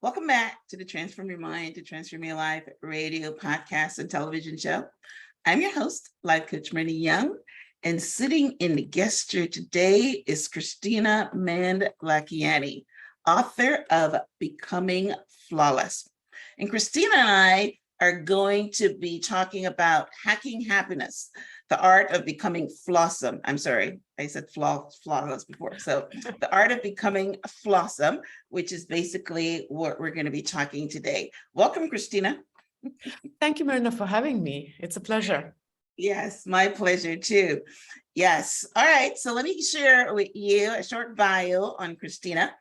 Welcome back to the Transform Your Mind to Transform Your Life radio, podcast, and television show. I'm your host, Life Coach Marty Young, and sitting in the guest chair today is Kristina Mand-Lakhiani, author of Becoming Flawless. And Kristina and I are going to be talking about hacking happiness, the art of becoming flawesome. I'm sorry, I said flawless before. So the art of becoming flawesome, which is basically what we're going to be talking today. Welcome, Kristina. Thank you, Myrna, for having me. It's a pleasure. Yes, my pleasure too. Yes. All right. So let me share with you a short bio on Kristina.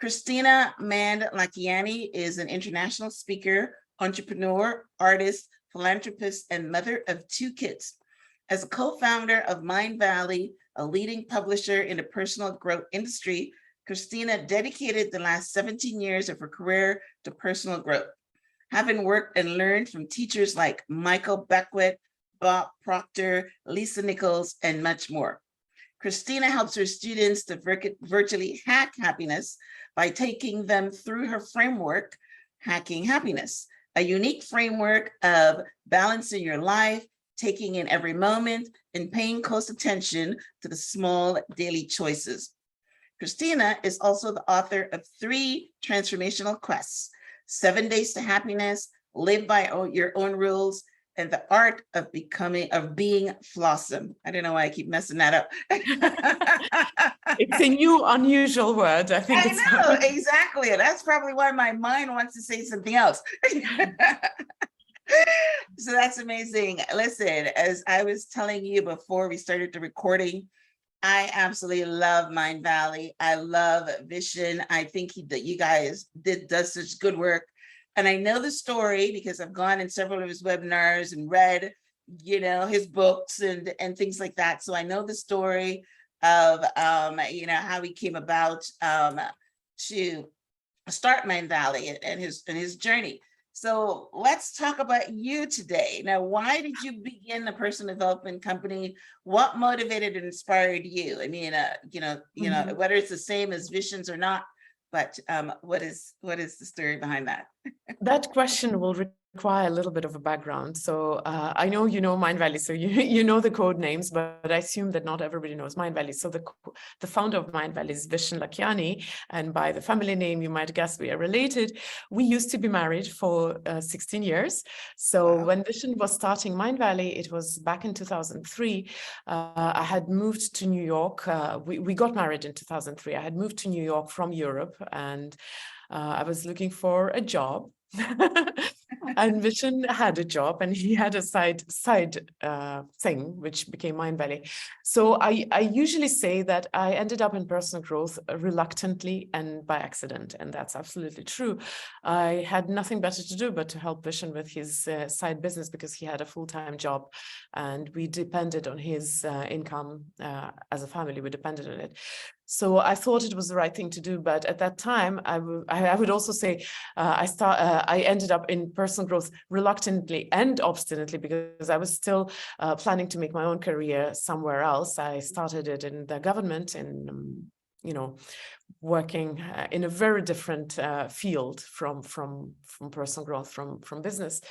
Kristina Mand-Lakhiani is an international speaker, entrepreneur, artist, philanthropist, and mother of two kids. As a co-founder of Mindvalley, a leading publisher in the personal growth industry, Kristina dedicated the last 17 years of her career to personal growth, having worked and learned from teachers like Michael Beckwith, Bob Proctor, Lisa Nichols, and much more. Kristina helps her students to virtually hack happiness by taking them through her framework, Hacking Happiness, a unique framework of balancing your life, taking in every moment, and paying close attention to the small daily choices. Kristina is also the author of 3 transformational quests: 7 Days to Happiness, Live by Your Own Rules, and The Art of Being Flawesome. I don't know why I keep messing that up. It's a new, unusual word. I know, exactly. That's probably why my mind wants to say something else. So that's amazing. Listen, as I was telling you before we started the recording, I absolutely love Mindvalley. I love Vision. I think you guys does such good work. And I know the story because I've gone in several of his webinars and read, his books and things like that. So I know the story of, how he came about to start Mindvalley and his journey. So let's talk about you today. Now, why did you begin the personal development company? What motivated and inspired you? I mean, whether it's the same as Visions or not, but what is the story behind that? That question will require a little bit of a background. So I know you know Mindvalley, so you know the code names, but I assume that not everybody knows Mindvalley. So the founder of Mindvalley is Kristina Lakhiani, and by the family name, you might guess we are related. We used to be married for 16 years. So wow. When Vision was starting Mindvalley, it was back in 2003. I had moved to New York. We got married in 2003. I had moved to New York from Europe, and I was looking for a job. And Vision had a job, and he had a side thing which became Mindvalley. So I usually say that I ended up in personal growth reluctantly and by accident, and that's absolutely true. I had nothing better to do but to help Vision with his side business because he had a full-time job, and we depended on his income as a family. We depended on it. So I thought it was the right thing to do, but at that time, I would also say I ended up in personal growth reluctantly and obstinately because I was still planning to make my own career somewhere else. I started it in the government and working in a very different field from personal growth, from business.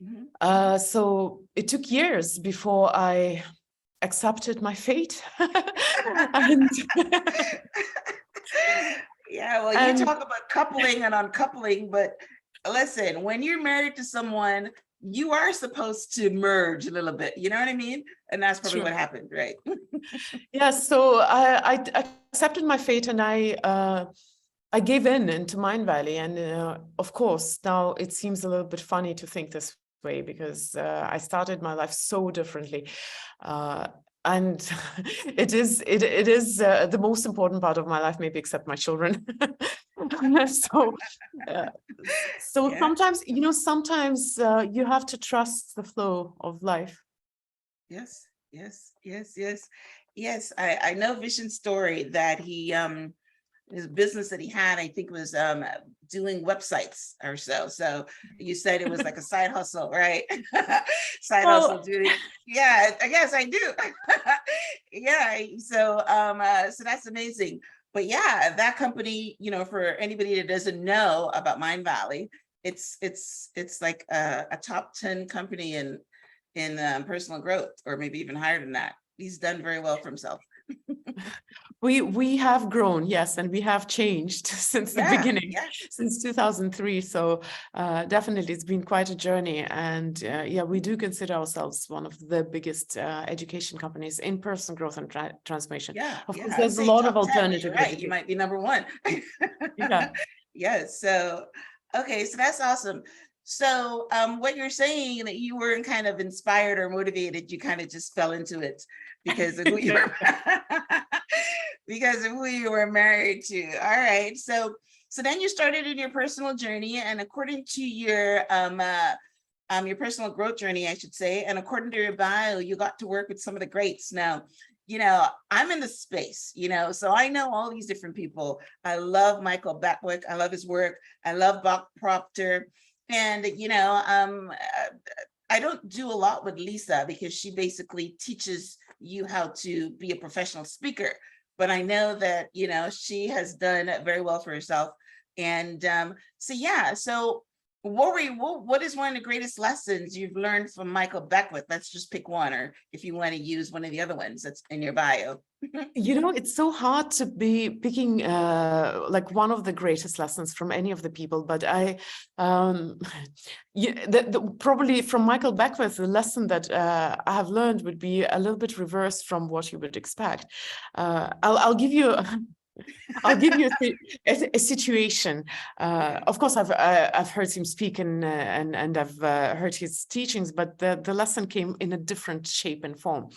Mm-hmm. So it took years before I accepted my fate. And yeah, well, you talk about coupling and uncoupling, but listen, when you're married to someone, you are supposed to merge a little bit, you know what I mean? And that's probably what happened, right? Yeah, so I accepted my fate, and I gave into Mindvalley, and of course now it seems a little bit funny to think this way because I started my life so differently. And it is the most important part of my life, maybe except my children. So yeah. Sometimes, you have to trust the flow of life. Yes. I know Vision's story that he his business that he had, I think, was doing websites or so. So you said it was like a side hustle, right? Hustle doing. Yeah, I guess I do. Yeah. So that's amazing. but yeah, that company, for anybody that doesn't know about Mindvalley, it's like a top 10 company in personal growth, or maybe even higher than that. He's done very well for himself. We have grown, yes, and we have changed since the beginning, since 2003. So definitely, it's been quite a journey. And yeah, we do consider ourselves one of the biggest education companies in personal growth and transformation. Of course, there's a lot of alternative. Right, you might be number one. Yeah. Yes. So, okay, so that's awesome. So what you're saying, that you weren't kind of inspired or motivated, you kind of just fell into it because of who you were, because of who you were married to. All right. So then you started in your personal journey, and according to your personal growth journey, I should say, and according to your bio, you got to work with some of the greats. Now, I'm in the space, so I know all these different people. I love Michael Beckwith. I love his work. I love Bob Proctor. And, I don't do a lot with Lisa because she basically teaches you how to be a professional speaker. But I know that, she has done very well for herself. And so, yeah, so what is one of the greatest lessons you've learned from Michael Beckwith? Let's just pick one, or if you want to use one of the other ones that's in your bio. It's so hard to be picking like one of the greatest lessons from any of the people, but probably from Michael Beckwith, the lesson that I have learned would be a little bit reversed from what you would expect. I'll give you a situation. Of course, I've heard him speak and I've heard his teachings, but the lesson came in a different shape and form.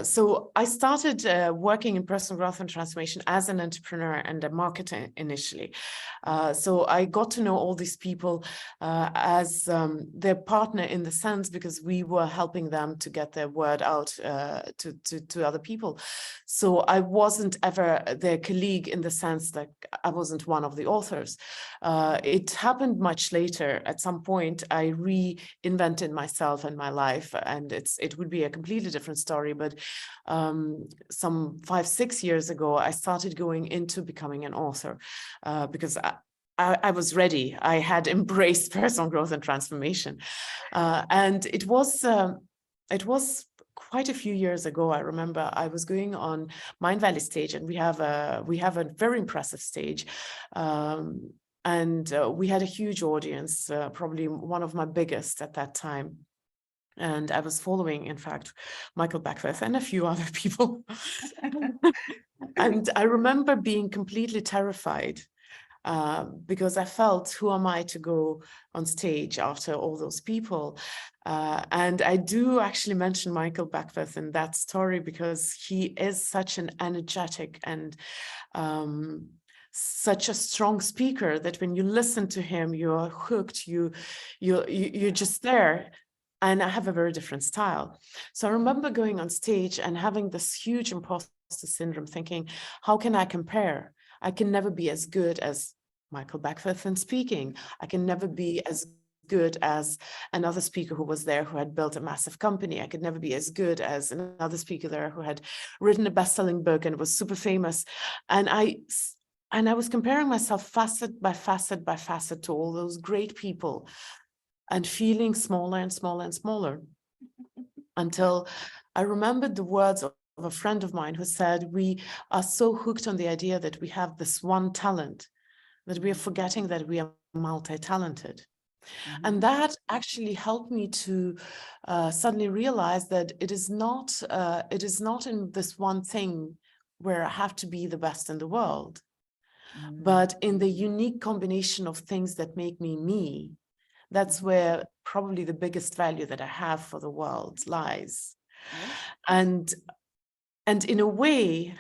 So I started working in personal growth and transformation as an entrepreneur and a marketer initially. So I got to know all these people as their partner in the sense, because we were helping them to get their word out to other people. So I wasn't ever their colleague in the sense that I wasn't one of the authors. It happened much later. At some point, I reinvented myself and my life, and it would be a completely different story. But some 5-6 years ago, I started going into becoming an author because I was ready. I had embraced personal growth and transformation, and it was quite a few years ago. I remember I was going on Mindvalley stage, and we have a very impressive stage. And we had a huge audience, probably one of my biggest at that time. And I was following, in fact, Michael Beckwith and a few other people. And I remember being completely terrified because I felt, who am I to go on stage after all those people? And I do actually mention Michael Beckwith in that story because he is such an energetic and such a strong speaker that when you listen to him, you're hooked, you're just there. And I have a very different style. So I remember going on stage and having this huge imposter syndrome, thinking, how can I compare? I can never be as good as Michael Beckwith in speaking. I can never be as good as another speaker who was there who had built a massive company. I could never be as good as another speaker there who had written a best-selling book and was super famous. And I was comparing myself facet by facet by facet to all those great people, and feeling smaller and smaller and smaller, until I remembered the words of a friend of mine who said, we are so hooked on the idea that we have this one talent that we are forgetting that we are multi-talented. Mm-hmm. And that actually helped me to suddenly realize that it is not in this one thing where I have to be the best in the world, but in the unique combination of things that make me me. That's where probably the biggest value that I have for the world lies. Yeah. And in a way,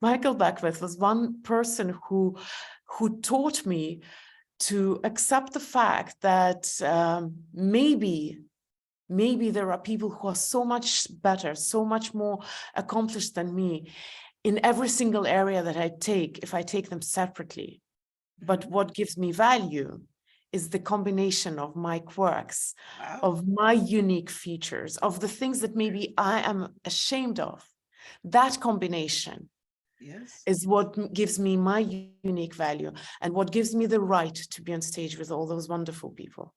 Michael Beckwith was one person who taught me to accept the fact that maybe there are people who are so much better, so much more accomplished than me in every single area that I take, if I take them separately. But what gives me value is the combination of my quirks, wow, of my unique features, of the things that maybe I am ashamed of. That combination Yes. is what gives me my unique value and what gives me the right to be on stage with all those wonderful people.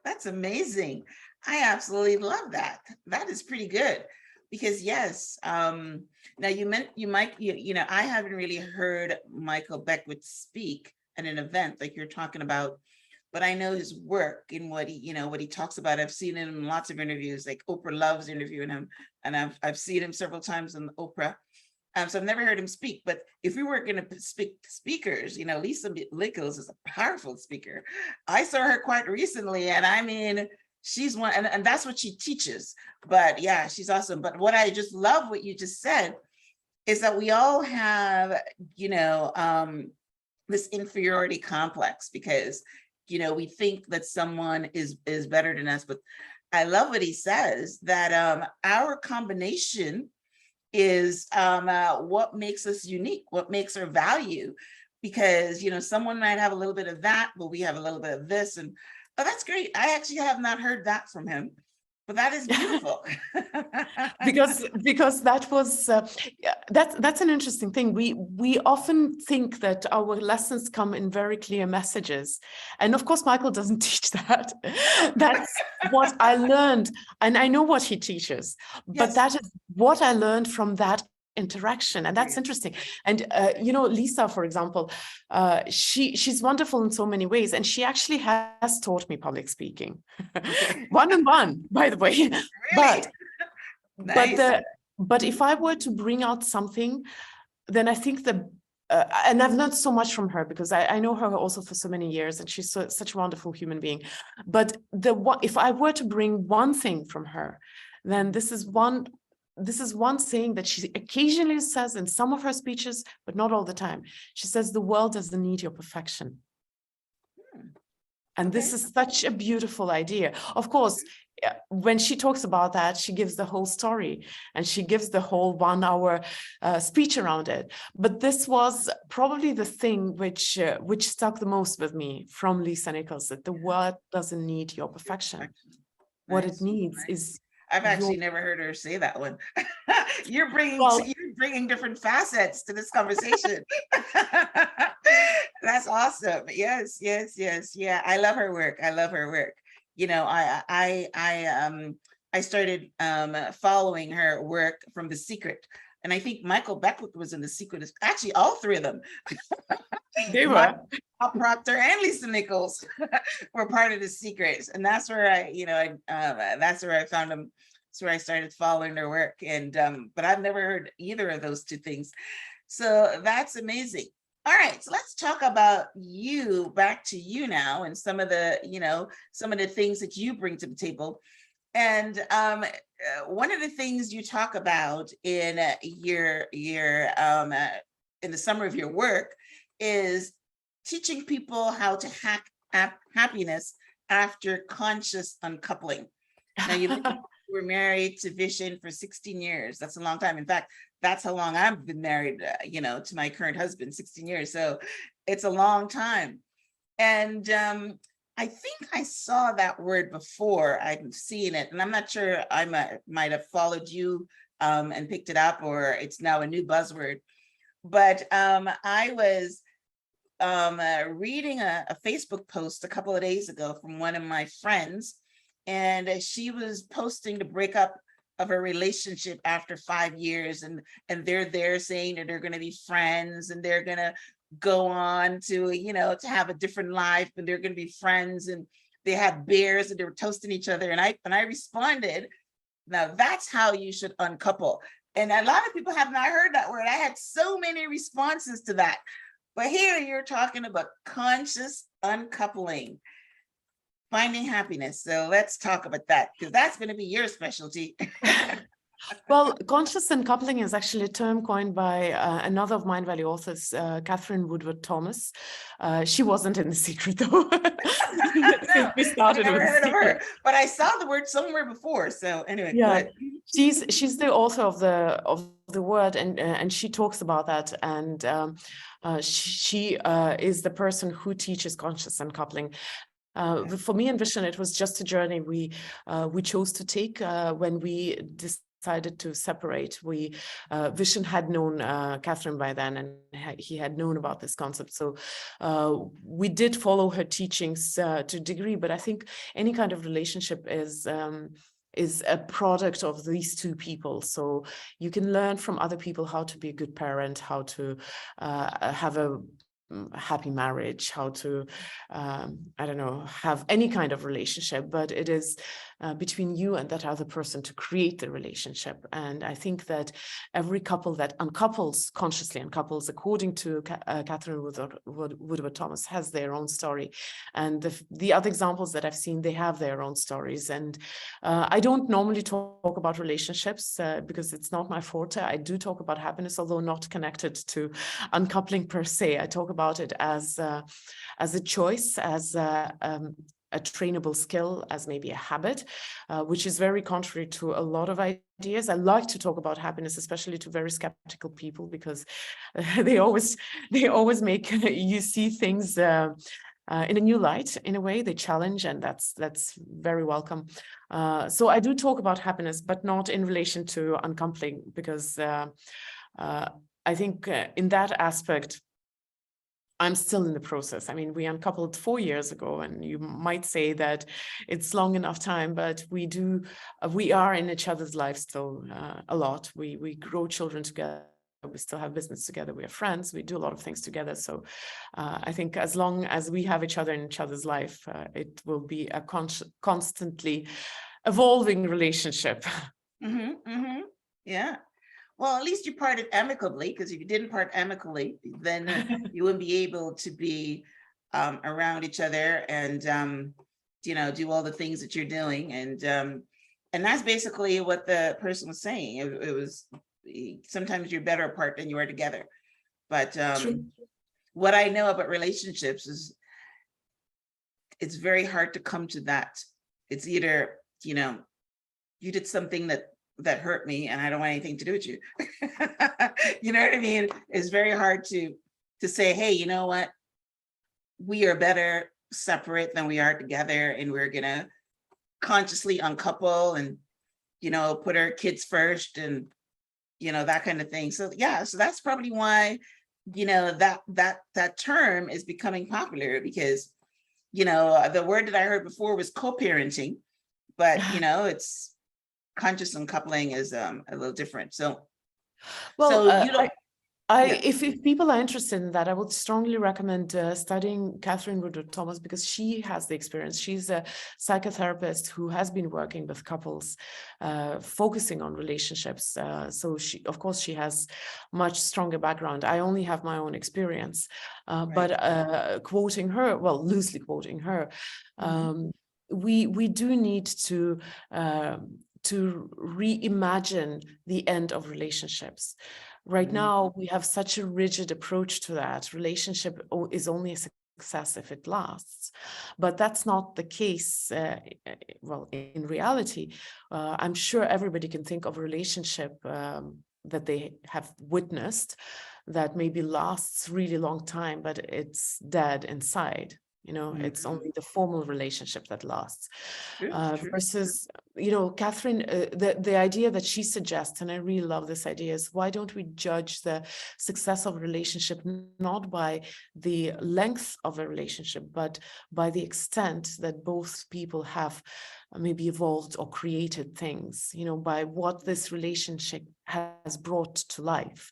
That's amazing. I absolutely love that. That is pretty good because yes, now I haven't really heard Michael Beckwith speak at an event like you're talking about, but I know his work and what he talks about. I've seen him in lots of interviews, like Oprah loves interviewing him, and I've seen him several times on Oprah. So I've never heard him speak, but if we were going to speak speakers, Lisa Nichols is a powerful speaker. I saw her quite recently, and I mean, she's one, and that's what she teaches. But yeah, she's awesome. But what I just love what you just said is that we all have, this inferiority complex because, we think that someone is better than us. But I love what he says, that our combination is what makes us unique, what makes our value, because someone might have a little bit of that, but we have a little bit of this, and that's great. I actually have not heard that from him, but that is beautiful. because that was that's an interesting thing. We often think that our lessons come in very clear messages, and of course Michael doesn't teach that. That's what I learned, and I know what he teaches, but Yes. that is what I learned from that interaction, and that's interesting. And Lisa, for example, she's wonderful in so many ways, and she actually has taught me public speaking. Okay. One-on-one, by the way. Really? Nice. But if I were to bring out something, then I think and I've learned so much from her because I know her also for so many years, and she's such a wonderful human being. But if I were to bring one thing from her, then this is one saying that she occasionally says in some of her speeches, but not all the time. She says, the world doesn't need your perfection. And this is such a beautiful idea. Of course, when she talks about that, she gives the whole story and she gives the whole 1 hour speech around it. But this was probably the thing which stuck the most with me from Lisa Nichols, that the world doesn't need your perfection. What it needs is I've actually never heard her say that one. You're bringing different facets to this conversation. That's awesome. Yes. Yeah, I love her work. I started following her work from The Secret, and I think Michael Beckwith was in The Secret. Actually, all three of them. They were. Bob Proctor and Lisa Nichols were part of The Secret, and that's where that's where I found them. That's where I started following their work, and but I've never heard either of those two things, so that's amazing. All right, so let's talk about you. Back to you now, and some of the things that you bring to the table. And one of the things you talk about in your in the summary of your work is teaching people how to hack happiness after conscious uncoupling. Now, you were married to Vishen for 16 years. That's a long time. In fact, that's how long I've been married, to my current husband, 16 years. So it's a long time. And I think I saw that word before. I've seen it, and I'm not sure I might have followed you and picked it up, or it's now a new buzzword. But I was reading a Facebook post a couple of days ago from one of my friends, and she was posting the breakup of her relationship after 5 years, and they're there saying that they're going to be friends and they're going to go on to to have a different life, and they're going to be friends, and they had beers and they were toasting each other, and I responded, now that's how you should uncouple. And a lot of people have not heard that word. I had so many responses to that. But here you're talking about conscious uncoupling, finding happiness. So let's talk about that, because that's going to be your specialty. Well, conscious uncoupling is actually a term coined by another of Mindvalley authors, Catherine Woodward Thomas. She wasn't in The Secret, though. No, we started I never with heard of her, but I saw the word somewhere before. So anyway, yeah, she's the author of the word, and she talks about that, and she is the person who teaches conscious uncoupling. For me and Vishen, it was just a journey we chose to take when we decided to separate, Vishen had known Catherine by then, and he had known about this concept. So we did follow her teachings to a degree, but I think any kind of relationship is a product of these two people. So you can learn from other people how to be a good parent, how to have a happy marriage, how to, I don't know, have any kind of relationship, but it is between you and that other person to create the relationship. And I think that every couple that uncouples, consciously uncouples, according to Catherine Woodward Thomas, has their own story. And the other examples that I've seen, they have their own stories. And I don't normally talk about relationships because it's not my forte. I do talk about happiness, although not connected to uncoupling per se. I talk about it as a choice, as a trainable skill, as maybe a habit, which is very contrary to a lot of ideas. I like to talk about happiness, especially to very skeptical people, because they always make you see things in a new light. In a way, they challenge, and that's very welcome. So I do talk about happiness, but not in relation to uncoupling, because I think in that aspect, I'm still in the process. I mean, we uncoupled 4 years ago, and you might say that it's long enough time, but we are in each other's lives still a lot. We grow children together. We still have business together. We are friends. We do a lot of things together. So I think as long as we have each other in each other's life, it will be a constantly evolving relationship. Yeah. Well, at least you parted amicably, because if you didn't part amicably, then you wouldn't be able to be around each other and, do all the things that you're doing. And that's basically what the person was saying. It was sometimes you're better apart than you are together. But what I know about relationships is it's very hard to come to that. It's either, you did something that hurt me and I don't want anything to do with you. You know what I mean? It's very hard to say, hey, you know what? We are better separate than we are together, and we're gonna consciously uncouple and, put our kids first and, that kind of thing. So yeah, so that's probably why, that term is becoming popular, because, the word that I heard before was co-parenting, but, it's conscious uncoupling is a little different. So, well, so you don't. If people are interested in that, I would strongly recommend studying Catherine Woodward Thomas, because she has the experience. She's a psychotherapist who has been working with couples, focusing on relationships. So of course, she has much stronger background. I only have my own experience, but quoting her, well, loosely quoting her, we do need to reimagine the end of relationships. Right now, we have such a rigid approach to that. Relationship is only a success if it lasts. But that's not the case. Well, in reality, I'm sure everybody can think of a relationship that they have witnessed that maybe lasts really long time, but it's dead inside. It's only the formal relationship that lasts. Versus, Catherine, the idea that she suggests, and I really love this idea, is why don't we judge the success of a relationship not by the length of a relationship, but by the extent that both people have maybe evolved or created things, by what this relationship has brought to life.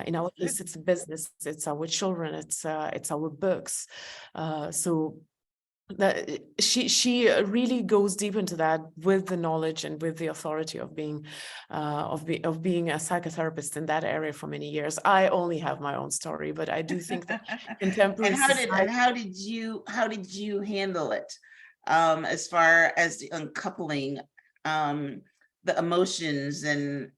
In our case, it's a business, it's our children, it's our books. So that she really goes deep into that with the knowledge and with the authority of being being a psychotherapist in that area for many years. I only have my own story, but I do think that contemporary and how did you handle it as far as the uncoupling, the emotions and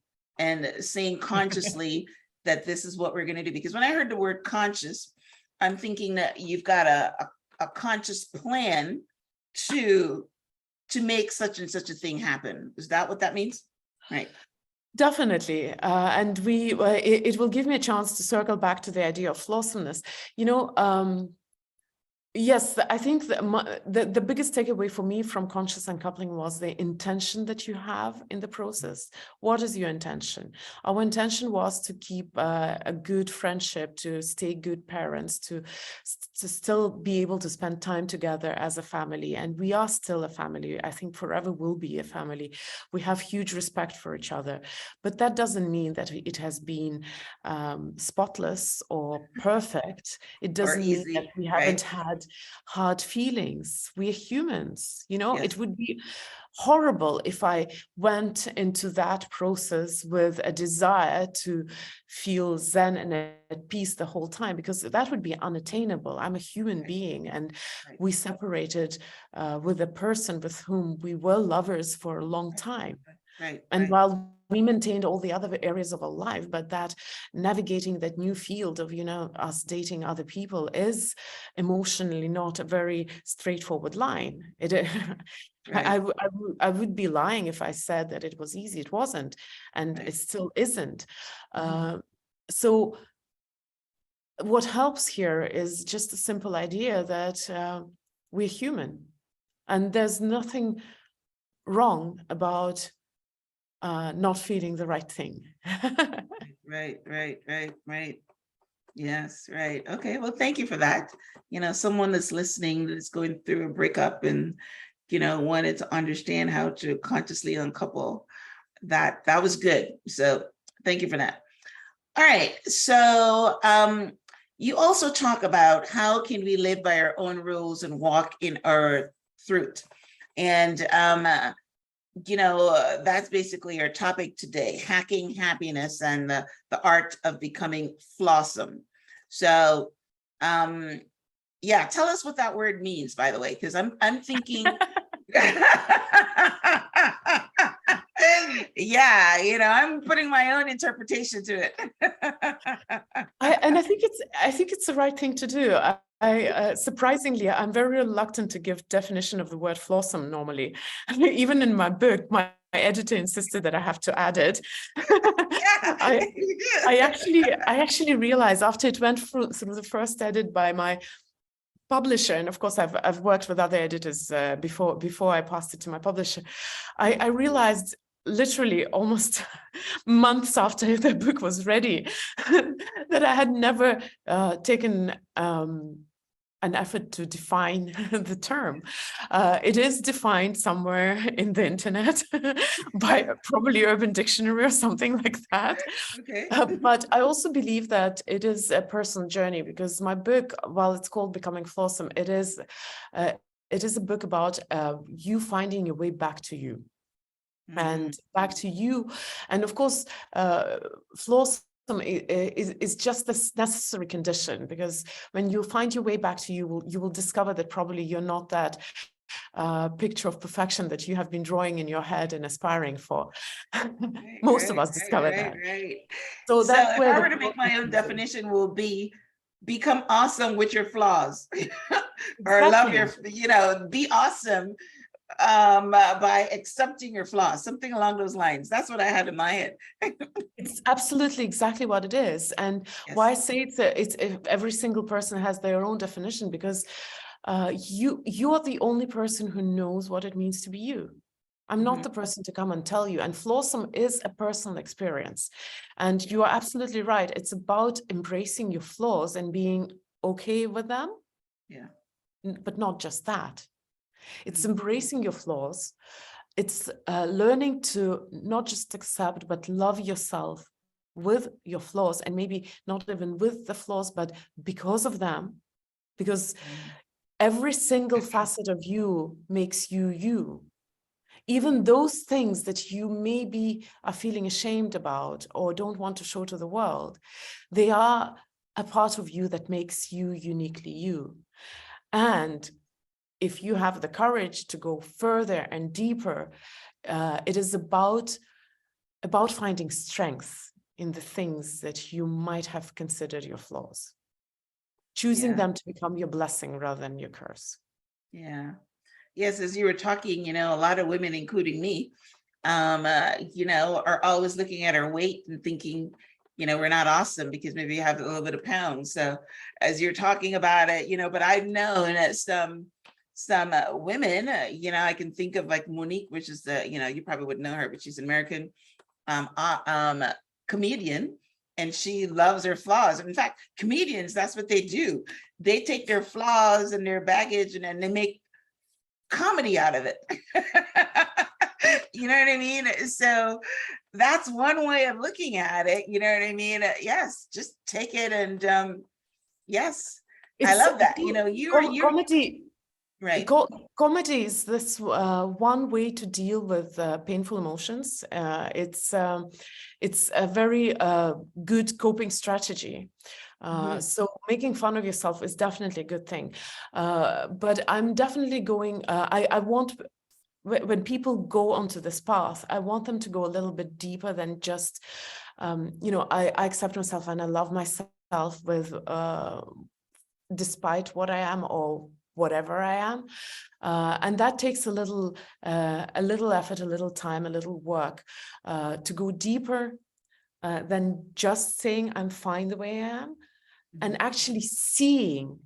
saying consciously that this is what we're going to do? Because when I heard the word conscious, I'm thinking that you've got a conscious plan to make such and such a thing happen. Is that what that means? Right. Definitely. And it will give me a chance to circle back to the idea of flawsomeness. Yes, I think the biggest takeaway for me from conscious uncoupling was the intention that you have in the process. What is your intention? Our intention was to keep a good friendship, to stay good parents, to still be able to spend time together as a family. And we are still a family. I think forever will be a family. We have huge respect for each other. But that doesn't mean that it has been spotless or perfect. It Or doesn't mean that easy, we haven't right? had hard feelings. We're humans, Yes. it would be horrible if I went into that process with a desire to feel zen and at peace the whole time, because that would be unattainable. I'm a human Right. being, and Right. we separated with a person with whom we were lovers for a long time. Right. And Right. while we maintained all the other areas of our life, but that navigating that new field of, us dating other people is emotionally not a very straightforward line. Right. I would be lying if I said that it was easy. It wasn't, and Right. it still isn't. Mhm. So what helps here is just a simple idea that we're human, and there's nothing wrong about not feeling the right thing. Right. Right. Right. Right. Yes. Right. Okay. Well, thank you for that. Someone that's listening that's going through a breakup and, wanted to understand how to consciously uncouple, that was good. So thank you for that. All right. So you also talk about how can we live by our own rules and walk in our truth. And that's basically our topic today: hacking happiness and the art of becoming flawesome. So yeah, tell us what that word means, by the way, because I'm thinking yeah, I'm putting my own interpretation to it. I think it's the right thing to do. Surprisingly, I'm very reluctant to give definition of the word flawesome normally. Even in my book, my editor insisted that I have to add it. Yeah. I actually realized after it went through the first edit by my publisher, and of course I've worked with other editors before I passed it to my publisher, I realized literally almost months after the book was ready that I had never taken an effort to define the term. It is defined somewhere in the internet by probably Urban Dictionary or something like that. Okay. But I also believe that it is a personal journey, because my book, while it's called Becoming Flawesome, it is a book about you finding your way back to you. And back to you. And of course, flawesome is just this necessary condition, because when you find your way back to you, you will discover that probably you're not that picture of perfection that you have been drawing in your head and aspiring for. Most of us discover that. Right. So So that's if where I the were to make my own definition, will be become awesome with your flaws. Or love your, be awesome by accepting your flaws, something along those lines. That's what I had in my head. It's absolutely exactly what it is. And why I say it's every single person has their own definition, because you are the only person who knows what it means to be you. I'm not the person to come and tell you. And flawesome is a personal experience. And you are absolutely right. It's about embracing your flaws and being okay with them. Yeah. But not just that. It's embracing your flaws. It's learning to not just accept, but love yourself with your flaws, and maybe not even with the flaws, but because of them, because every single facet of you makes you you. Even those things that you maybe are feeling ashamed about or don't want to show to the world, they are a part of you that makes you uniquely you. And if you have the courage to go further and deeper, it is about finding strength in the things that you might have considered your flaws, choosing them to become your blessing rather than your curse. Yeah. Yes, as you were talking, a lot of women, including me, are always looking at our weight and thinking, we're not awesome because maybe you have a little bit of pounds. So as you're talking about it, but I've known that some women, I can think of like Monique, which is you probably wouldn't know her, but she's an American comedian, and she loves her flaws. In fact, comedians, that's what they do. They take their flaws and their baggage and then they make comedy out of it. You know what I mean? So that's one way of looking at it. You know what I mean? Yes, just take it. And yes, I love that. Comedy. Right. Comedy is this one way to deal with painful emotions. It's a very good coping strategy. So making fun of yourself is definitely a good thing. But I'm definitely going, I want, when people go onto this path, I want them to go a little bit deeper than just, I accept myself and I love myself with, despite what I am or whatever I am. And that takes a little effort, a little time, a little work to go deeper than just saying I'm fine the way I am, and actually seeing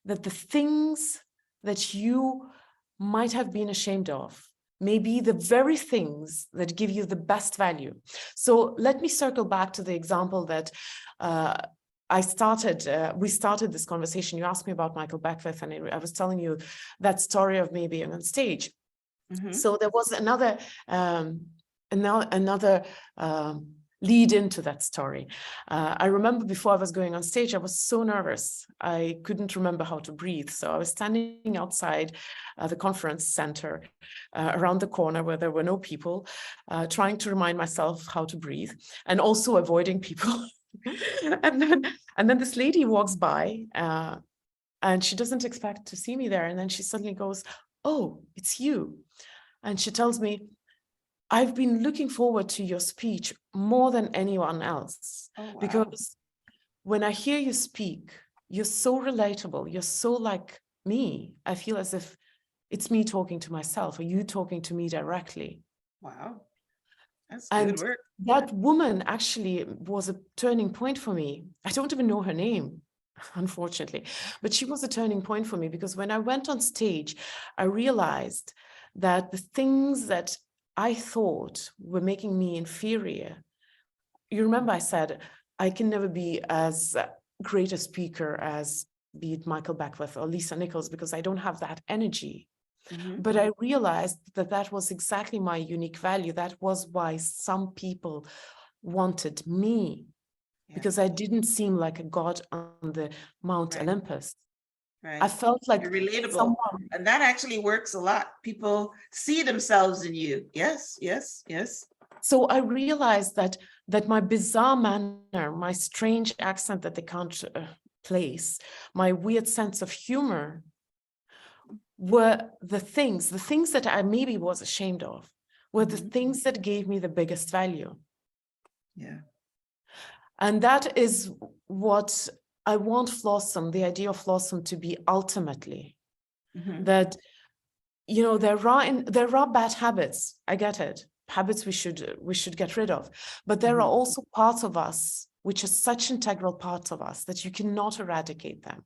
that the things that you might have been ashamed of may be the very things that give you the best value. So let me circle back to the example that we started this conversation. You asked me about Michael Beckwith, and I was telling you that story of me being on stage. So there was another lead into that story. I remember before I was going on stage, I was so nervous. I couldn't remember how to breathe. So I was standing outside the conference center around the corner where there were no people, trying to remind myself how to breathe and also avoiding people. and then this lady walks by and she doesn't expect to see me there. And then she suddenly goes, "Oh, it's you." And she tells me, "I've been looking forward to your speech more than anyone else." Oh, wow. Because when I hear you speak, you're so relatable. You're so like me. I feel as if it's me talking to myself or you talking to me directly. Wow. That's good work. That woman actually was a turning point for me. I don't even know her name, unfortunately, but she was a turning point for me, because when I went on stage, I realized that the things that I thought were making me inferior. You remember I said, I can never be as great a speaker as be it Michael Beckwith or Lisa Nichols, because I don't have that energy. But I realized that that was exactly my unique value. That was why some people wanted me, because I didn't seem like a god on the Mount Olympus. Right. I felt like you're relatable, and that actually works a lot. People see themselves in you. Yes, yes, yes. So I realized that my bizarre manner, my strange accent that they can't place, my weird sense of humor, were the things that I maybe was ashamed of, were the things that gave me the biggest value. Yeah. And that is what I want Flawesome, the idea of Flawesome, to be ultimately. That, there are bad habits. I get it. Habits we should get rid of. But there are also parts of us which are such integral parts of us that you cannot eradicate them.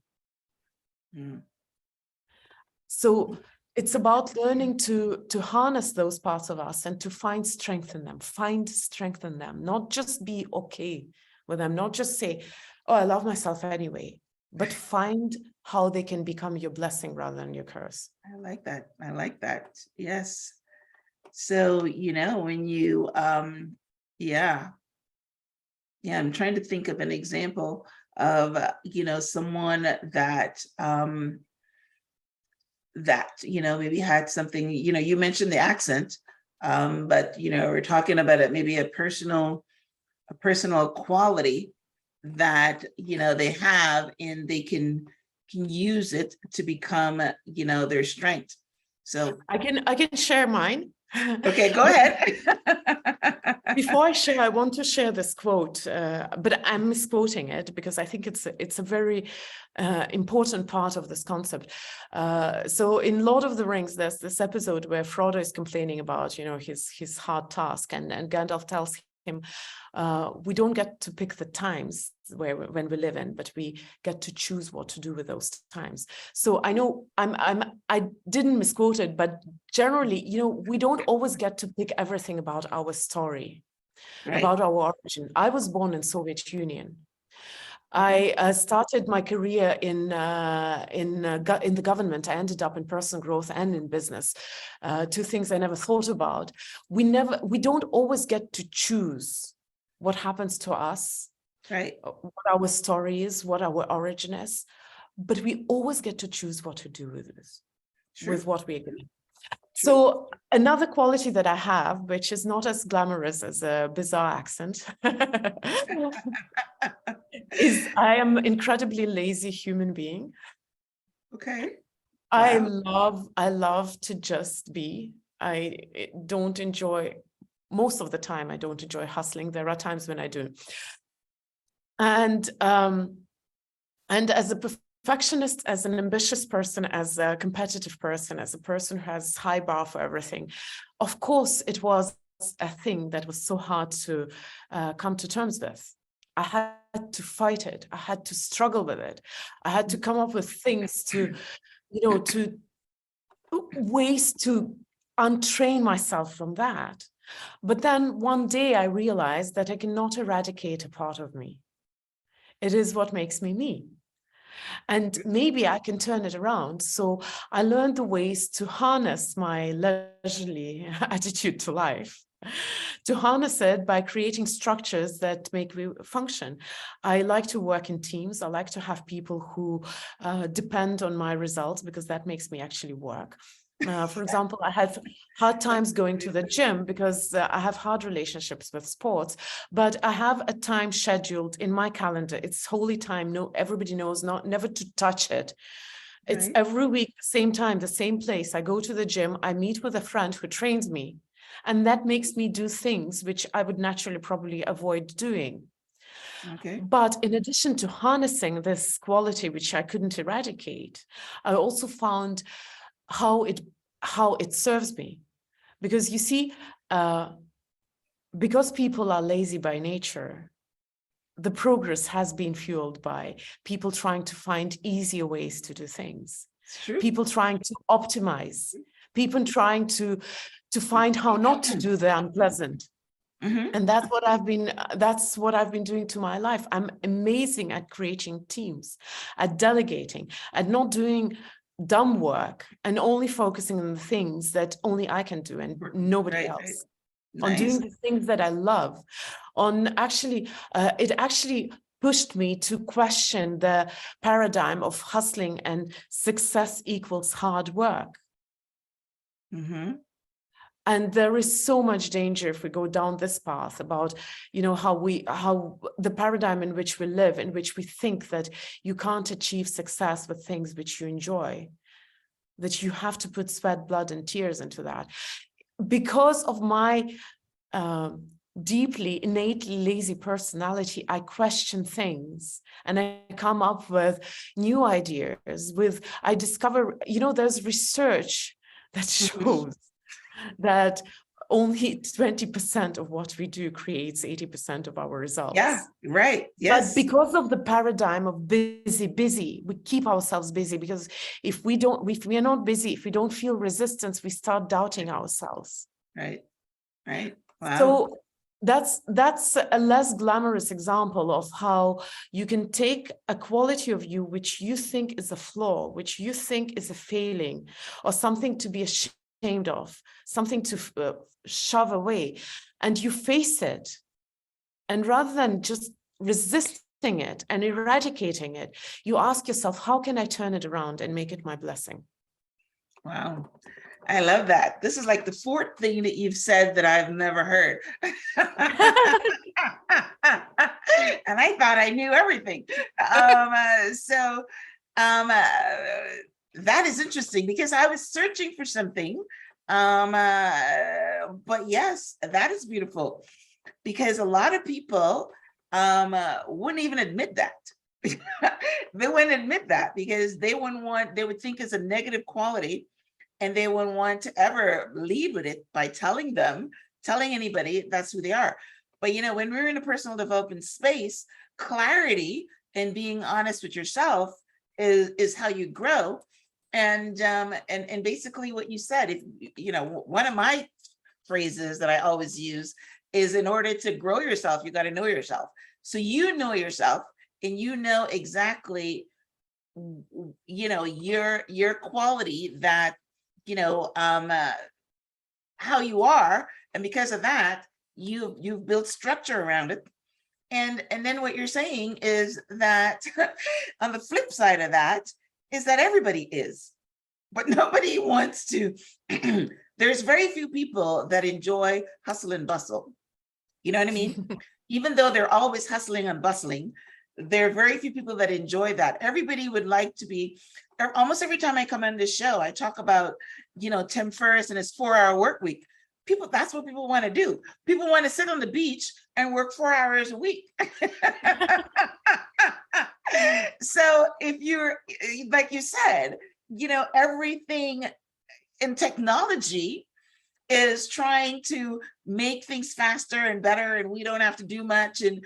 So it's about learning to harness those parts of us and to find strength in them, not just be okay with them, not just say, "Oh, I love myself anyway," but find how they can become your blessing rather than your curse. I like that. Yes. So, when you, I'm trying to think of an example of, someone that, maybe had something, you mentioned the accent, but, we're talking about it, maybe a personal quality that, they have, and they can use it to become, their strength. So I can share mine. Okay, go ahead. Before I share, I want to share this quote, but I'm misquoting it because I think it's a very important part of this concept. So in Lord of the Rings, there's this episode where Frodo is complaining about, his hard task, and Gandalf tells him, we don't get to pick the times when we live in, but we get to choose what to do with those times. So I know I didn't misquote it, but generally, we don't always get to pick everything about our story, about our origin. I was born in Soviet Union. I started my career in the government. I ended up in personal growth and in business. Two things I never thought about. We don't always get to choose what happens to us, what our story is, what our origin is, but we always get to choose what to do with this, with what we're given. So another quality that I have, which is not as glamorous as a bizarre accent, is I am an incredibly lazy human being. Okay. Wow. I love to just be. I don't enjoy, most of the time, I don't enjoy hustling. There are times when I do. And as a perfectionist, as an ambitious person, as a competitive person, as a person who has high bar for everything, of course, it was a thing that was so hard to come to terms with. I had to fight it. I had to struggle with it. I had to come up with things to ways to untrain myself from that. But then one day I realized that I cannot eradicate a part of me. It is what makes me me. And maybe I can turn it around. So I learned the ways to harness my leisurely attitude to life, to harness it by creating structures that make me function. I like to work in teams. I like to have people who depend on my results, because that makes me actually work. For example, I had hard times going to the gym because I have hard relationships with sports, but I have a time scheduled in my calendar. It's holy time. No, everybody knows never to touch it. It's every week, same time, the same place. I go to the gym. I meet with a friend who trains me, and that makes me do things which I would naturally probably avoid doing. But in addition to harnessing this quality, which I couldn't eradicate, I also found how it serves me. Because you see, because people are lazy by nature, the progress has been fueled by people trying to find easier ways to do things. People trying to optimize, people trying to find how not to do the unpleasant. And that's what I've been doing to my life. I'm amazing at creating teams, at delegating, at not doing dumb work and only focusing on the things that only I can do and nobody else. On doing the things that I love, on actually, it actually pushed me to question the paradigm of hustling and success equals hard work. And there is so much danger if we go down this path about, how the paradigm in which we live, in which we think that you can't achieve success with things which you enjoy, that you have to put sweat, blood, and tears into that. Because of my deeply, innately lazy personality, I question things and I come up with new ideas. I discover, there's research that shows that only 20% of what we do creates 80% of our results. Yeah, right. Yes. But because of the paradigm of busy, we keep ourselves busy, because if we are not busy, if we don't feel resistance, we start doubting ourselves. Right. Wow. So that's a less glamorous example of how you can take a quality of you which you think is a flaw, which you think is a failing, or something to be ashamed of, something to shove away, and you face it. And rather than just resisting it and eradicating it, you ask yourself, how can I turn it around and make it my blessing? Wow. I love that. This is like the fourth thing that you've said that I've never heard. And I thought I knew everything. That is interesting, because I was searching for something. But yes, that is beautiful, because a lot of people wouldn't even admit that. They wouldn't admit that because they would think it's a negative quality, and they wouldn't want to ever lead with it by telling anybody that's who they are. But, you know, when we're in a personal development space, clarity and being honest with yourself is how you grow. And basically what you said, if, you know, one of my phrases that I always use is, in order to grow yourself, you got to know yourself. So you know yourself, and you know exactly, you know, your quality, that, you know, how you are. And because of that, you've built structure around it. And then what you're saying is that on the flip side of that is that everybody is, but nobody wants to. There's very few people that enjoy hustle and bustle. You know what I mean? Even though they're always hustling and bustling, there are very few people that enjoy that. Everybody would like to be, almost every time I come on this show, I talk about, you know, Tim Ferriss and his 4-hour work week. People, that's what people want to do. People want to sit on the beach and work 4 hours a week. So if you're, like you said, you know, everything in technology is trying to make things faster and better, and we don't have to do much. And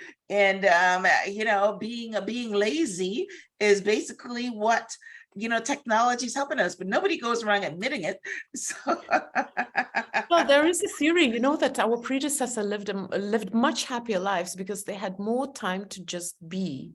you know, being lazy is basically what, you know, technology is helping us, but nobody goes around admitting it. So well, there is a theory, you know, that our predecessor lived much happier lives because they had more time to just be.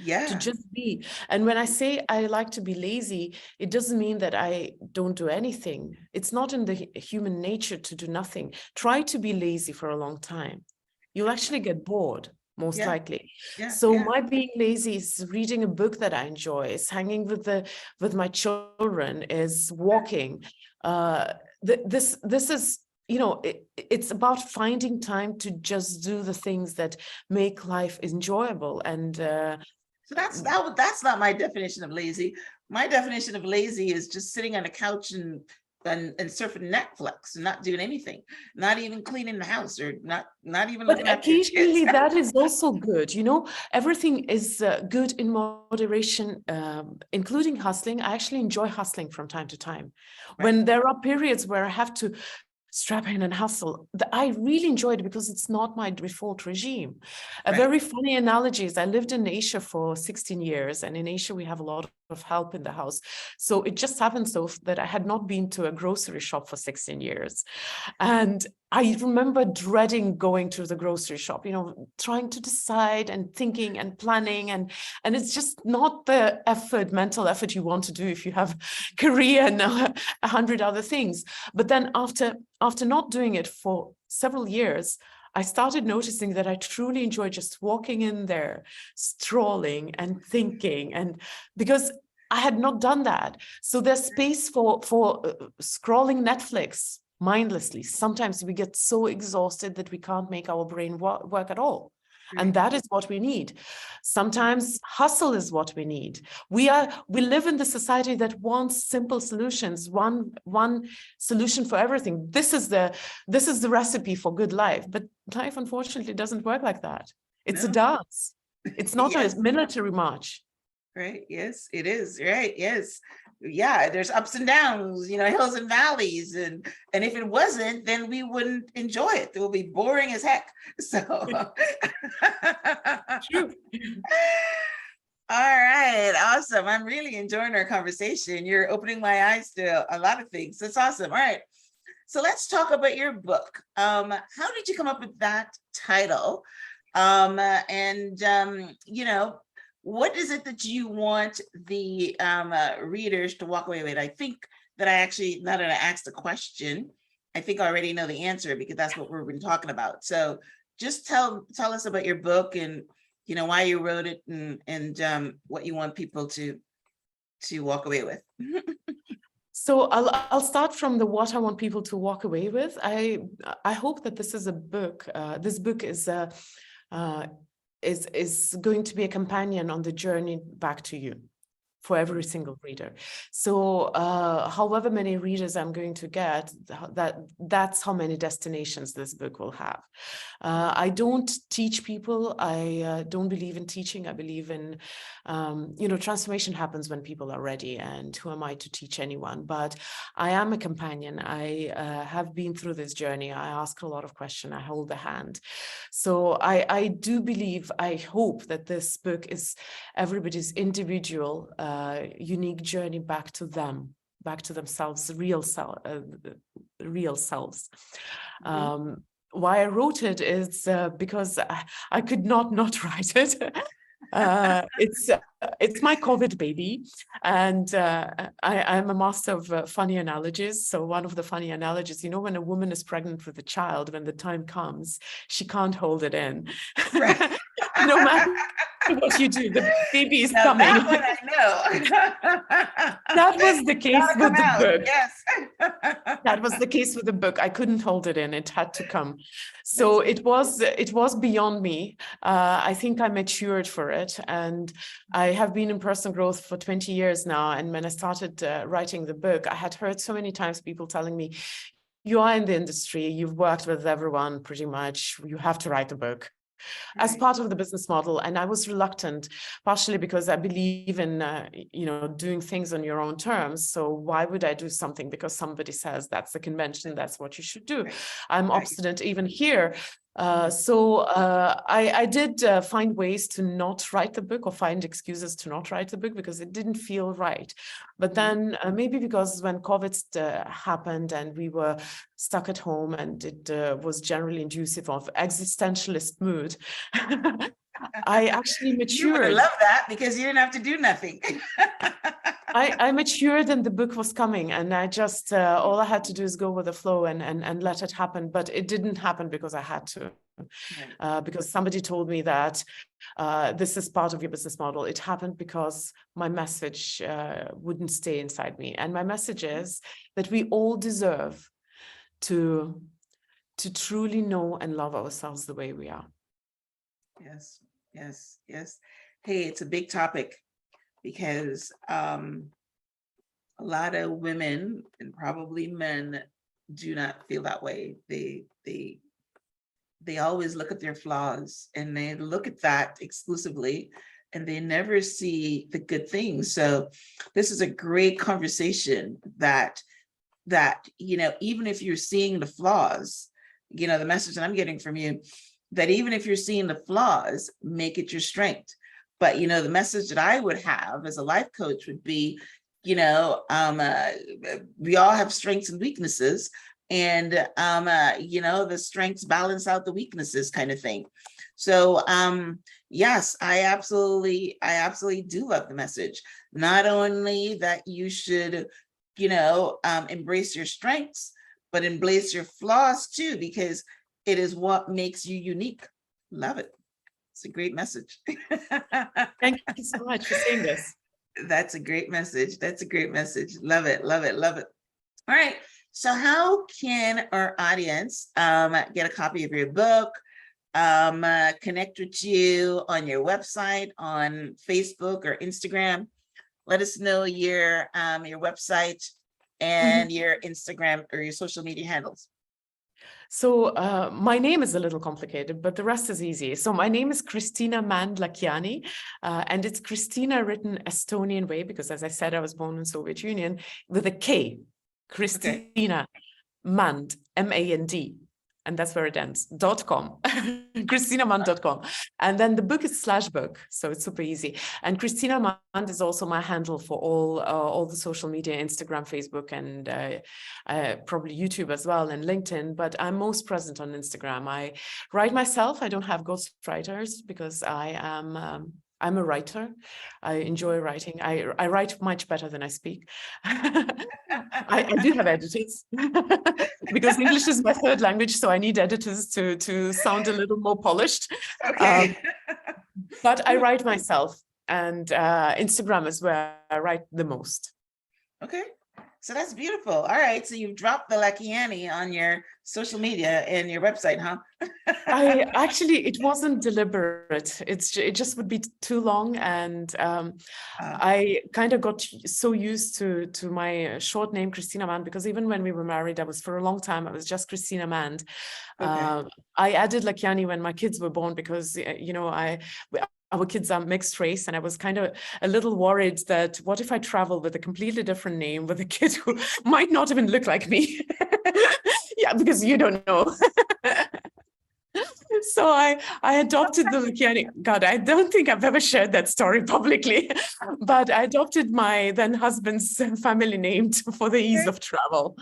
Yeah. To just be. And when I say I like to be lazy, it doesn't mean that I don't do anything. It's not in the human nature to do nothing. Try to be lazy for a long time. You'll actually get bored, most likely. So my being lazy is reading a book that I enjoy, is hanging with my children, is walking. This is, you know, it's about finding time to just do the things that make life enjoyable. And so that's not my definition of lazy. My definition of lazy is just sitting on a couch and surfing Netflix and not doing anything, not even cleaning the house, or not even looking but after your kids. occasionally that is also good. You know, everything is good in moderation, including hustling. I actually enjoy hustling from time to time. Right. When there are periods where I have to strap in and hustle, I really enjoy it because it's not my default regime. A very funny analogy is I lived in Asia for 16 years, and in Asia we have a lot of help in the house. So it just happened so that I had not been to a grocery shop for 16 years. And I remember dreading going to the grocery shop, you know, trying to decide and thinking and planning. And it's just not the mental effort you want to do if you have career and 100 other things. But then after not doing it for several years, I started noticing that I truly enjoy just walking in there, strolling and thinking, and because I had not done that. So there's space for scrolling Netflix mindlessly. Sometimes we get so exhausted that we can't make our brain work at all. And that is what we need. Sometimes hustle is what we need. We live in the society that wants simple solutions, one solution for everything. This is the recipe for good life. But life, unfortunately, doesn't work like that. It's a dance. It's not a military march. Right. Yes, it is. Right. Yes. Yeah. There's ups and downs, you know, hills and valleys. And if it wasn't, then we wouldn't enjoy it. It will be boring as heck. So. True. All right. Awesome. I'm really enjoying our conversation. You're opening my eyes to a lot of things. That's awesome. All right. So let's talk about your book. How did you come up with that title? You know, what is it that you want the readers to walk away with? I think that now that I asked the question, I think I already know the answer, because that's what we've been talking about. So just tell us about your book, and, you know, why you wrote it, and what you want people to walk away with. So I'll start from what I want people to walk away with. I hope that this is a book. This book is going to be a companion on the journey back to you. for every single reader. So however many readers I'm going to get, that's how many destinations this book will have. I don't teach people. I don't believe in teaching. I believe in, transformation happens when people are ready, and who am I to teach anyone? But I am a companion. I have been through this journey. I ask a lot of questions. I hold the hand. So I do believe, I hope that this book is everybody's individual, unique journey back to them, back to themselves, real selves. Why I wrote it is because I could not write it. It's my COVID baby, and I'm a master of funny analogies. So one of the funny analogies, when a woman is pregnant with a child, when the time comes, she can't hold it in. Right. No matter what you do, the baby is Now coming. that one I know. That was the case Gotta with come the out. book. Yes. That was the case with the book. I couldn't hold it in. It had to come. So it was beyond me. I think I matured for it. And I have been in personal growth for 20 years now. And when I started writing the book, I had heard so many times people telling me, you are in the industry, you've worked with everyone pretty much, you have to write a book. As Right. part of the business model. And I was reluctant, partially because I believe in, doing things on your own terms. So why would I do something because somebody says that's the convention, that's what you should do? Right. I'm Right. obstinate even here. So I did find ways to not write the book, or find excuses to not write the book, because it didn't feel right. But then maybe because when COVID happened and we were stuck at home, and it was generally inducive of existentialist mood, I actually You would matured. love that because you didn't have to do nothing. I matured, and the book was coming, and I just all I had to do is go with the flow and let it happen. But it didn't happen because I had to, because somebody told me that this is part of your business model. It happened because my message wouldn't stay inside me, and my message is that we all deserve to truly know and love ourselves the way we are. Yes, yes, yes. Hey, it's a big topic because a lot of women and probably men do not feel that way. They always look at their flaws, and they look at that exclusively, and they never see the good things. So this is a great conversation that even if you're seeing the flaws, the message that I'm getting from you, that even if you're seeing the flaws, make it your strength. But, the message that I would have as a life coach would be, we all have strengths and weaknesses, and, the strengths balance out the weaknesses, kind of thing. So, yes, I absolutely do love the message. Not only that you should, embrace your strengths, but embrace your flaws too, because it is what makes you unique. Love it. It's a great message. Thank you so much for saying this. That's a great message. That's a great message. Love it. Love it. Love it. All right. So how can our audience get a copy of your book, connect with you on your website, on Facebook or Instagram? Let us know your website and your Instagram or your social media handles. So my name is a little complicated, but the rest is easy. So my name is Kristina Mand-Lakhiani, and it's Kristina written Estonian way, because as I said, I was born in Soviet Union, with a K. Kristina Mand, M-A-N-D. And that's where it ends, .com, KristinaMand.com. And then the book is /book, so it's super easy. And Kristina Mand is also my handle for all the social media, Instagram, Facebook, and probably YouTube as well, and LinkedIn, but I'm most present on Instagram. I write myself. I don't have ghostwriters because I'm a writer. I enjoy writing. I write much better than I speak. I do have editors because English is my third language, so I need editors to sound a little more polished. Okay. But I write myself, and Instagram is where I write the most. Okay. So that's beautiful. All right. So you've dropped the Lakhiani on your social media and your website, huh? I actually, it wasn't deliberate. It just would be too long, and I kind of got so used to my short name, Kristina Mand, because even when we were married, I was for a long time, I was just Kristina Mand. Okay. I added Lakhiani when my kids were born because, our kids are mixed race, and I was kind of a little worried that what if I travel with a completely different name with a kid who might not even look like me? Yeah, because you don't know. So I adopted the Lakhiani. God, I don't think I've ever shared that story publicly, but I adopted my then husband's family name for the ease of travel.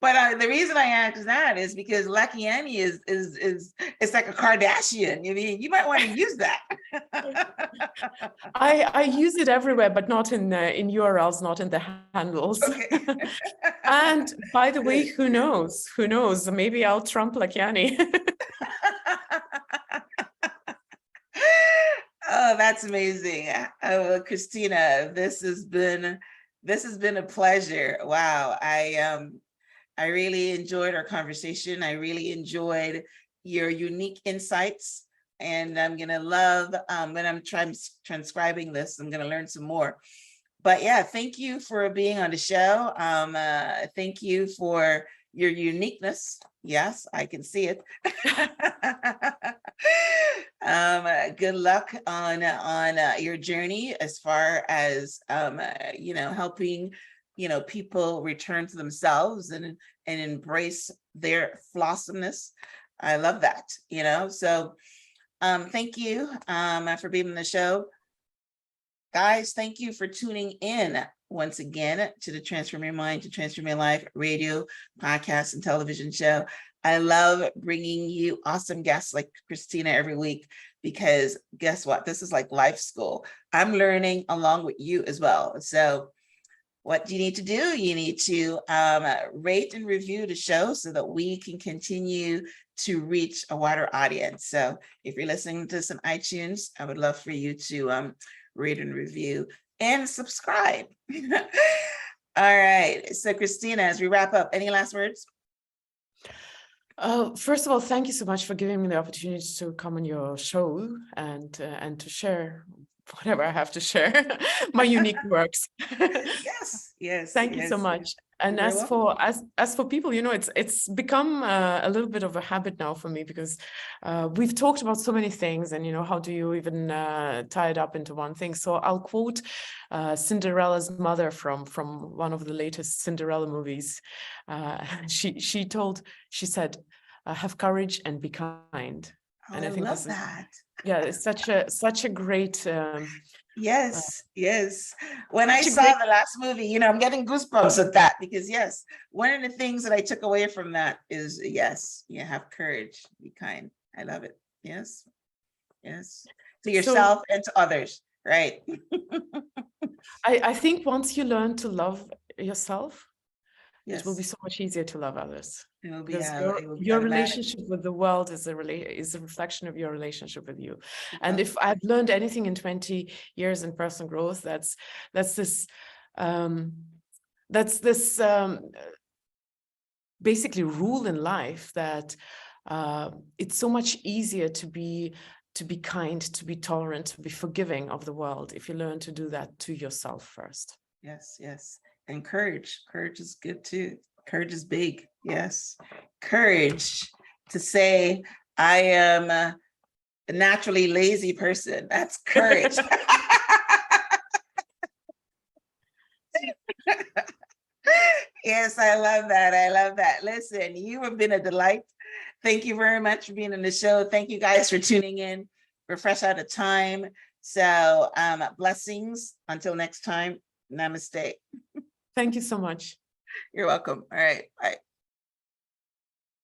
But the reason I asked that is because Lakhiani is it's like a Kardashian. I mean, you might want to use that. I use it everywhere, but not in URLs, not in the handles. Okay. And by the way, who knows? Who knows? Maybe I'll trump Lakhiani. Oh, that's amazing. Oh, Kristina, this has been a pleasure. Wow. I really enjoyed our conversation. I really enjoyed your unique insights. And I'm going to love, when I'm transcribing this, I'm going to learn some more. But yeah, thank you for being on the show. Thank you for your uniqueness. Yes, I can see it. Good luck on your journey as far as, helping people return to themselves and embrace their flawsomeness. I love that, so thank you for being on the show. Guys, thank you for tuning in once again to the Transform Your Mind to Transform Your Life radio, podcast, and television show. I love bringing you awesome guests like Kristina every week, because guess what? This is like life school. I'm learning along with you as well. So what do you need to do? You need to rate and review the show so that we can continue to reach a wider audience. So if you're listening to this on iTunes, I would love for you to rate and review and subscribe. All right. So Kristina, as we wrap up, any last words? First of all, thank you so much for giving me the opportunity to come on your show and to share whatever I have to share, my unique works. Yes. Thank you so much. And as for people, it's become a little bit of a habit now for me, because we've talked about so many things, and how do you even tie it up into one thing? So I'll quote Cinderella's mother from one of the latest Cinderella movies. She said, "Have courage and be kind." And I think love that. It's such a great. Yes. When I saw the last movie, I'm getting goosebumps at that, because yes, one of the things that I took away from that is, yes, you have courage, be kind. I love it. Yes. To yourself and to others, right? I think once you learn to love yourself, yes, it will be so much easier to love others. It will be, because your relationship with the world is a reflection of your relationship with you. And if I've learned anything in 20 years in personal growth, that's this basically rule in life, that it's so much easier to be kind, to be tolerant, to be forgiving of the world, if you learn to do that to yourself first. Yes. And courage is good too. Courage is big. Yes. Courage to say, I am a naturally lazy person. That's courage. Yes, I love that. Listen, you have been a delight. Thank you very much for being on the show. Thank you guys for tuning in. We're fresh out of time. So blessings. Until next time, namaste. Thank you so much. You're welcome. All right. Bye.